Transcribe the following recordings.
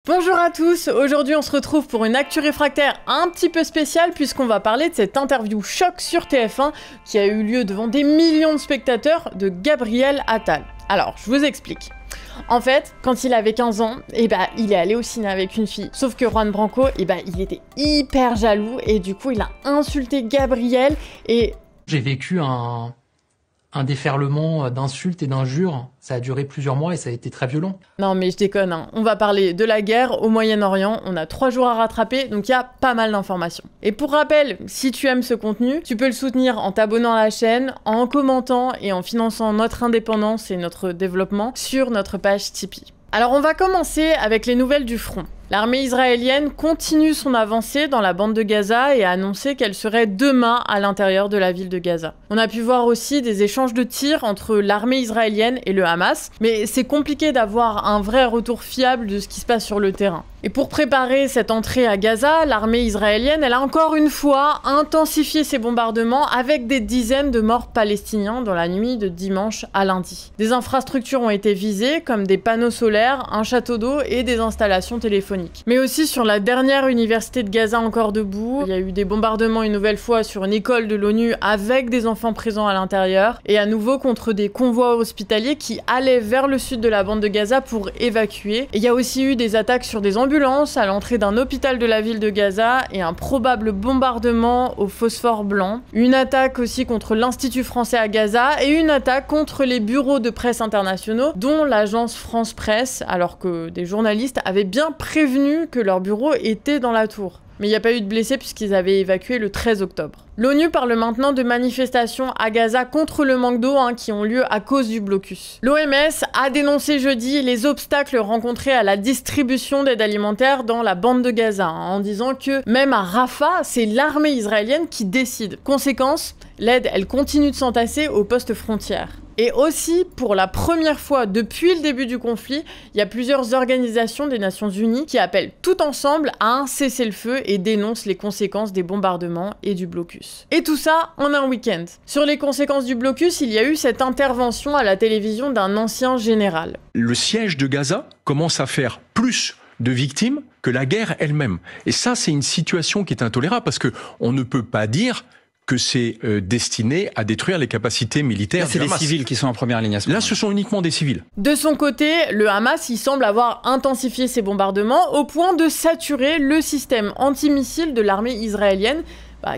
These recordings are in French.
Bonjour à tous, aujourd'hui on se retrouve pour une actu réfractaire un petit peu spéciale puisqu'on va parler de cette interview choc sur TF1 qui a eu lieu devant des millions de spectateurs de Gabriel Attal. Alors, je vous explique. En fait, quand il avait 15 ans, il est allé au ciné avec une fille. Sauf que Juan Branco, il était hyper jaloux et du coup il a insulté Gabriel et... J'ai vécu un déferlement d'insultes et d'injures. Ça a duré plusieurs mois et ça a été très violent. Non mais je déconne, hein. On va parler de la guerre au Moyen-Orient, on a 3 jours à rattraper, donc il y a pas mal d'informations. Et pour rappel, si tu aimes ce contenu, tu peux le soutenir en t'abonnant à la chaîne, en commentant et en finançant notre indépendance et notre développement sur notre page Tipeee. Alors on va commencer avec les nouvelles du front. L'armée israélienne continue son avancée dans la bande de Gaza et a annoncé qu'elle serait demain à l'intérieur de la ville de Gaza. On a pu voir aussi des échanges de tirs entre l'armée israélienne et le Hamas, mais c'est compliqué d'avoir un vrai retour fiable de ce qui se passe sur le terrain. Et pour préparer cette entrée à Gaza, l'armée israélienne, elle a encore une fois intensifié ses bombardements avec des dizaines de morts palestiniens dans la nuit de dimanche à lundi. Des infrastructures ont été visées, comme des panneaux solaires, un château d'eau et des installations téléphoniques. Mais aussi sur la dernière université de Gaza encore debout, il y a eu des bombardements une nouvelle fois sur une école de l'ONU avec des enfants présents à l'intérieur, et à nouveau contre des convois hospitaliers qui allaient vers le sud de la bande de Gaza pour évacuer. Et il y a aussi eu des attaques sur des ambulances à l'entrée d'un hôpital de la ville de Gaza et un probable bombardement au phosphore blanc. Une attaque aussi contre l'Institut français à Gaza et une attaque contre les bureaux de presse internationaux, dont l'agence France Presse, alors que des journalistes avaient bien prévenu que leur bureau était dans la tour. Mais il n'y a pas eu de blessés puisqu'ils avaient évacué le 13 octobre. L'ONU parle maintenant de manifestations à Gaza contre le manque d'eau qui ont lieu à cause du blocus. L'OMS a dénoncé jeudi les obstacles rencontrés à la distribution d'aide alimentaire dans la bande de Gaza, en disant que même à Rafah, c'est l'armée israélienne qui décide. Conséquence, l'aide, elle continue de s'entasser aux postes frontières. Et aussi, pour la première fois depuis le début du conflit, il y a plusieurs organisations des Nations Unies qui appellent tout ensemble à un cessez-le-feu et dénoncent les conséquences des bombardements et du blocus. Et tout ça en un week-end. Sur les conséquences du blocus, il y a eu cette intervention à la télévision d'un ancien général. Le siège de Gaza commence à faire plus de victimes que la guerre elle-même. Et ça, c'est une situation qui est intolérable parce que on ne peut pas dire que c'est destiné à détruire les capacités militaires du Hamas. C'est les civils qui sont en première ligne à ce moment. Là, ce sont uniquement des civils. De son côté, le Hamas, il semble avoir intensifié ses bombardements au point de saturer le système antimissile de l'armée israélienne,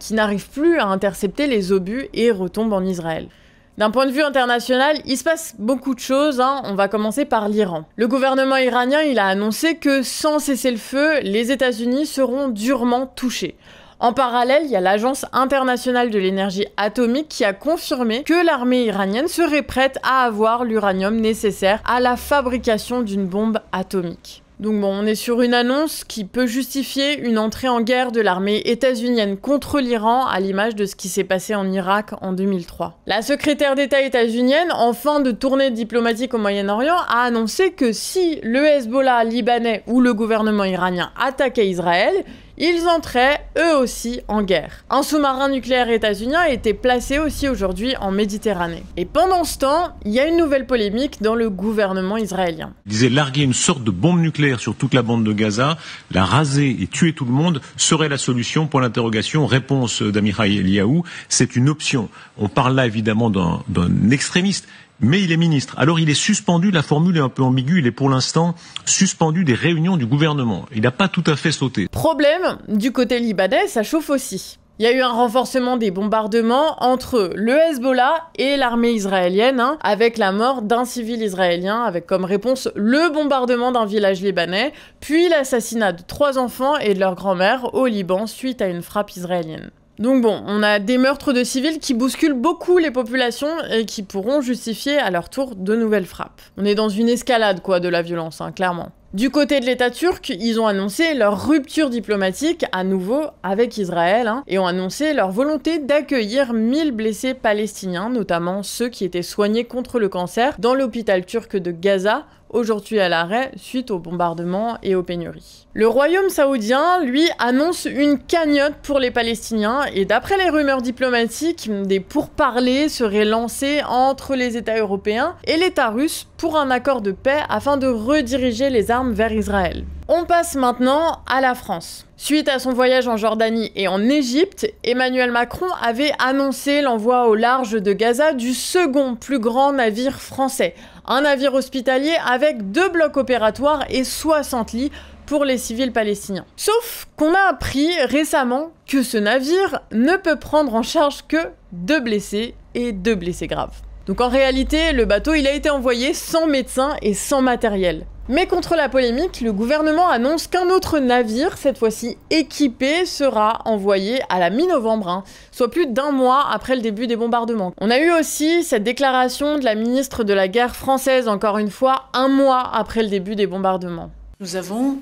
qui n'arrive plus à intercepter les obus et retombe en Israël. D'un point de vue international, il se passe beaucoup de choses, On va commencer par l'Iran. Le gouvernement iranien, il a annoncé que sans cessez-le-feu, les États-Unis seront durement touchés. En parallèle, il y a l'Agence internationale de l'énergie atomique qui a confirmé que l'armée iranienne serait prête à avoir l'uranium nécessaire à la fabrication d'une bombe atomique. Donc bon, on est sur une annonce qui peut justifier une entrée en guerre de l'armée états-unienne contre l'Iran à l'image de ce qui s'est passé en Irak en 2003. La secrétaire d'État états-unienne, en fin de tournée diplomatique au Moyen-Orient, a annoncé que si le Hezbollah libanais ou le gouvernement iranien attaquait Israël, ils entraient eux aussi en guerre. Un sous-marin nucléaire états-unien a été placé aussi aujourd'hui en Méditerranée. Et pendant ce temps, il y a une nouvelle polémique dans le gouvernement israélien. Il disait larguer une sorte de bombe nucléaire sur toute la bande de Gaza, la raser et tuer tout le monde serait la solution pour l'interrogation. Réponse d'Amichai Eliyahu, c'est une option. On parle là évidemment d'un extrémiste. Mais il est ministre. Alors il est suspendu, la formule est un peu ambiguë, il est pour l'instant suspendu des réunions du gouvernement. Il n'a pas tout à fait sauté. Problème, du côté libanais, ça chauffe aussi. Il y a eu un renforcement des bombardements entre le Hezbollah et l'armée israélienne, avec la mort d'un civil israélien, avec comme réponse le bombardement d'un village libanais, puis l'assassinat de 3 enfants et de leur grand-mère au Liban suite à une frappe israélienne. Donc bon, on a des meurtres de civils qui bousculent beaucoup les populations et qui pourront justifier à leur tour de nouvelles frappes. On est dans une escalade de la violence, clairement. Du côté de l'État turc, ils ont annoncé leur rupture diplomatique à nouveau avec Israël et ont annoncé leur volonté d'accueillir 1000 blessés palestiniens, notamment ceux qui étaient soignés contre le cancer dans l'hôpital turc de Gaza, aujourd'hui à l'arrêt suite aux bombardements et aux pénuries. Le royaume saoudien, lui, annonce une cagnotte pour les Palestiniens et d'après les rumeurs diplomatiques, des pourparlers seraient lancés entre les États européens et l'État russe pour un accord de paix afin de rediriger les armes vers Israël. On passe maintenant à la France. Suite à son voyage en Jordanie et en Égypte, Emmanuel Macron avait annoncé l'envoi au large de Gaza du second plus grand navire français. Un navire hospitalier avec 2 blocs opératoires et 60 lits pour les civils palestiniens. Sauf qu'on a appris récemment que ce navire ne peut prendre en charge que 2 blessés et 2 blessés graves. Donc en réalité, le bateau il a été envoyé sans médecin et sans matériel. Mais contre la polémique, le gouvernement annonce qu'un autre navire, cette fois-ci équipé, sera envoyé à la mi-novembre, soit plus d'1 mois après le début des bombardements. On a eu aussi cette déclaration de la ministre de la Guerre française, encore une fois, 1 mois après le début des bombardements. Nous avons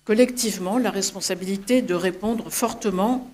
collectivement la responsabilité de répondre fortement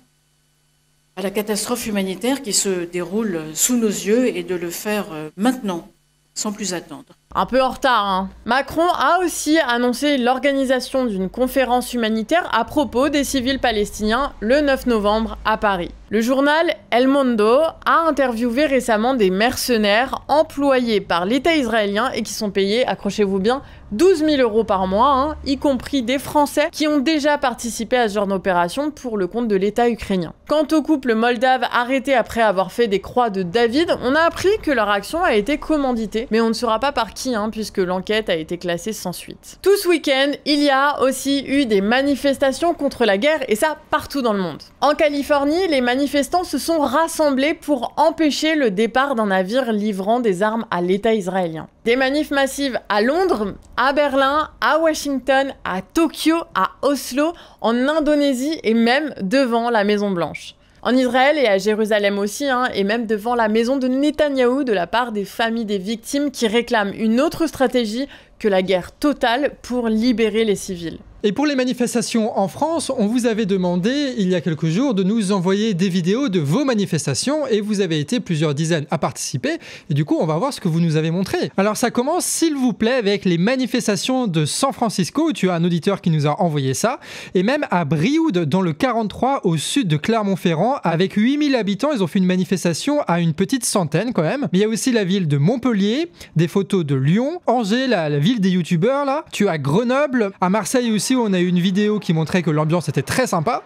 à la catastrophe humanitaire qui se déroule sous nos yeux et de le faire maintenant, sans plus attendre. Un peu en retard, hein. Macron a aussi annoncé l'organisation d'une conférence humanitaire à propos des civils palestiniens le 9 novembre à Paris. Le journal El Mundo a interviewé récemment des mercenaires employés par l'État israélien et qui sont payés, accrochez-vous bien, 12 000 € par mois, y compris des Français qui ont déjà participé à ce genre d'opération pour le compte de l'État ukrainien. Quant au couple moldave arrêté après avoir fait des croix de David, on a appris que leur action a été commanditée, mais on ne saura pas par qui, puisque l'enquête a été classée sans suite. Tout ce week-end, il y a aussi eu des manifestations contre la guerre, et ça partout dans le monde. En Californie, les manifestants se sont rassemblés pour empêcher le départ d'un navire livrant des armes à l'État israélien. Des manifs massives à Londres, à Berlin, à Washington, à Tokyo, à Oslo, en Indonésie et même devant la Maison-Blanche. En Israël et à Jérusalem aussi, et même devant la maison de Netanyahou de la part des familles des victimes qui réclament une autre stratégie que la guerre totale pour libérer les civils. Et pour les manifestations en France, on vous avait demandé il y a quelques jours de nous envoyer des vidéos de vos manifestations et vous avez été plusieurs dizaines à participer et du coup on va voir ce que vous nous avez montré. Alors ça commence s'il vous plaît avec les manifestations de San Francisco où tu as un auditeur qui nous a envoyé ça et même à Brioude dans le 43 au sud de Clermont-Ferrand avec 8000 habitants, ils ont fait une manifestation à une petite centaine quand même. Mais il y a aussi la ville de Montpellier, des photos de Lyon, Angers, la ville des youtubeurs là, tu as Grenoble, à Marseille aussi on a eu une vidéo qui montrait que l'ambiance était très sympa.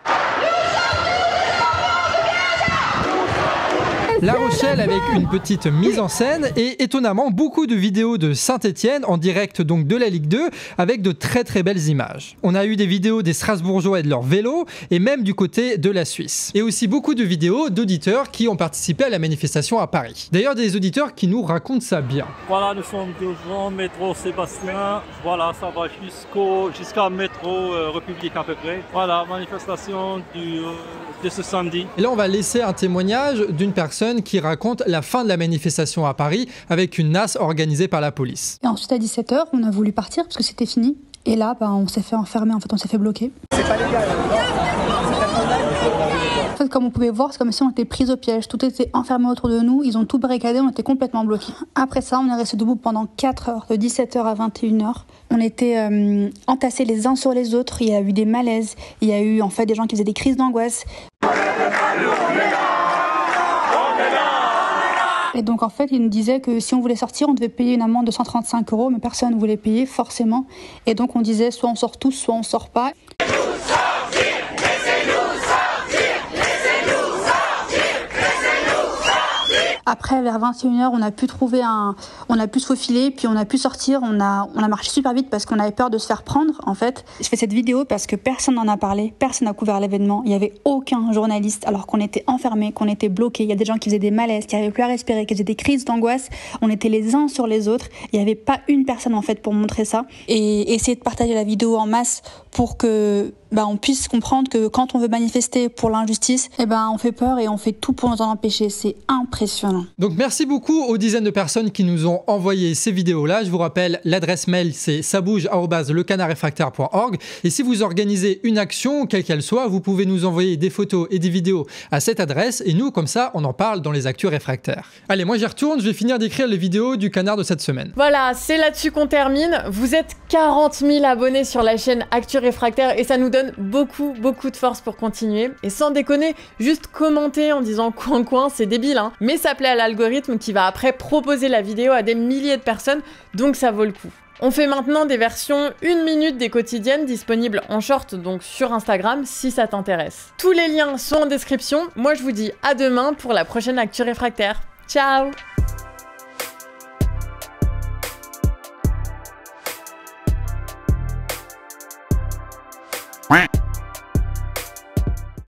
La Rochelle avec une petite mise en scène et étonnamment beaucoup de vidéos de Saint-Etienne en direct donc de la Ligue 2 avec de très très belles images. On a eu des vidéos des Strasbourgeois et de leur vélo et même du côté de la Suisse. Et aussi beaucoup de vidéos d'auditeurs qui ont participé à la manifestation à Paris. D'ailleurs des auditeurs qui nous racontent ça bien. Voilà, nous sommes devant métro Sébastien. Voilà, ça va jusqu'à métro République à peu près. Voilà, manifestation de ce samedi. Et là on va laisser un témoignage d'une personne qui raconte la fin de la manifestation à Paris avec une nasse organisée par la police. Et ensuite à 17h, on a voulu partir parce que c'était fini. Et là, on s'est fait enfermer, en fait, on s'est fait bloquer. C'est pas légal. En fait, comme vous pouvez voir, c'est comme si on était pris au piège. Tout était enfermé autour de nous, ils ont tout barricadé, on était complètement bloqués. Après ça, on est resté debout pendant 4 heures, de 17h à 21h. On était entassés les uns sur les autres, il y a eu des malaises, il y a eu en fait des gens qui faisaient des crises d'angoisse. Et donc en fait, il nous disait que si on voulait sortir, on devait payer une amende de 135 €, mais personne ne voulait payer forcément. Et donc on disait soit on sort tous, soit on sort pas. Après, vers 21h, on a pu se faufiler, puis on a pu sortir, on a marché super vite parce qu'on avait peur de se faire prendre, en fait. Je fais cette vidéo parce que personne n'en a parlé, personne n'a couvert l'événement, il n'y avait aucun journaliste, alors qu'on était enfermés, qu'on était bloqués, il y a des gens qui faisaient des malaises, qui n'arrivaient plus à respirer, qui faisaient des crises d'angoisse, on était les uns sur les autres, il n'y avait pas une personne, en fait, pour montrer ça. Et essayer de partager la vidéo en masse pour que on puisse comprendre que quand on veut manifester pour l'injustice, on fait peur et on fait tout pour nous en empêcher. C'est impressionnant. Donc merci beaucoup aux dizaines de personnes qui nous ont envoyé ces vidéos-là. Je vous rappelle, l'adresse mail c'est sabouge@lecanardrefractaire.org. Et si vous organisez une action, quelle qu'elle soit, vous pouvez nous envoyer des photos et des vidéos à cette adresse. Et nous, comme ça, on en parle dans les Actus Réfractaires. Allez, moi j'y retourne, je vais finir d'écrire les vidéos du canard de cette semaine. Voilà, c'est là-dessus qu'on termine. Vous êtes 40 000 abonnés sur la chaîne Actus Réfractaires et ça nous donne beaucoup de force pour continuer. Et sans déconner, juste commenter en disant coin, c'est débile, hein. Mais ça plaît à l'algorithme qui va après proposer la vidéo à des milliers de personnes, donc ça vaut le coup. On fait maintenant des versions 1 minute des quotidiennes disponibles en short, donc sur Instagram, si ça t'intéresse. Tous les liens sont en description. Moi, je vous dis à demain pour la prochaine Actu Réfractaire. Ciao! Quack.